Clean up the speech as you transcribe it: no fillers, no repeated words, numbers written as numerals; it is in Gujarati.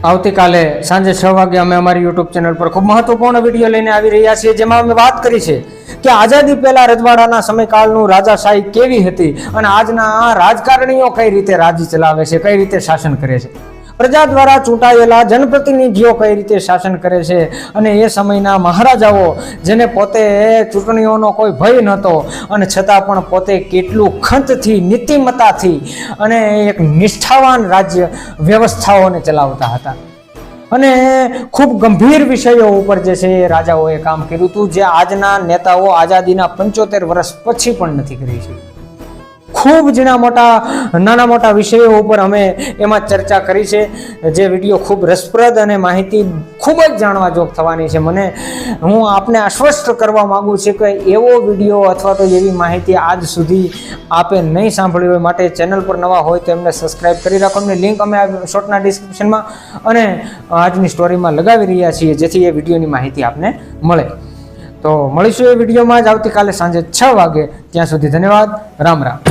આવતીકાલે સાંજે 6 વાગે અમે અમારી યુટ્યુબ ચેનલ પર ખૂબ મહત્વપૂર્ણ વિડીયો લઈને આવી રહ્યા છીએ, જેમાં અમે વાત કરી છે કે આઝાદી પહેલા રજવાડાના સમયકાળનું રાજાશાહી કેવી હતી અને આજના રાજકારણીઓ કઈ રીતે રાજ્ય ચલાવે છે, કઈ રીતે શાસન કરે છે, પ્રજા દ્વારા ચૂંટાયેલા જનપ્રતિનિધિઓ કઈ રીતે શાસન કરે છે અને એ સમયના મહારાજાઓ જેને પોતે ચૂંટણીઓનો કોઈ ભય નહોતો અને છતાં પણ પોતે કેટલું ખંતથી, નીતિમત્તાથી અને એક નિષ્ઠાવાન રાજ્ય વ્યવસ્થાઓને ચલાવતા હતા અને ખૂબ ગંભીર વિષયો ઉપર જે છે એ રાજાઓએ કામ કર્યું હતું, જે આજના નેતાઓ આઝાદીના 75 વર્ષ પછી પણ નથી કરી શક્યા. ખૂબ નાના મોટા વિષયો ઉપર અમે એમાં ચર્ચા કરી છે, જે વિડીયો ખૂબ રસપ્રદ અને માહિતી ખૂબ જ જાણવા જોગ થવાની છે. હું આપને આશ્વસ્ત કરવા માંગુ છું કે એવો વિડીયો અથવા તો એવી માહિતી આજ સુધી આપે નહીં સાંભળી હોય, માટે ચેનલ પર નવા હોય તો એમને સબસ્ક્રાઇબ કરી રાખો. એમની લિંક અમે આ શોર્ટના ડિસ્ક્રિપ્શનમાં અને આજની સ્ટોરીમાં લગાવી રહ્યા છીએ, જેથી એ વિડીયોની માહિતી આપને મળે. તો મળીશું એ વિડીયોમાં જ આવતીકાલે સાંજે 6 વાગે. ત્યાં સુધી ધન્યવાદ. રામ રામ.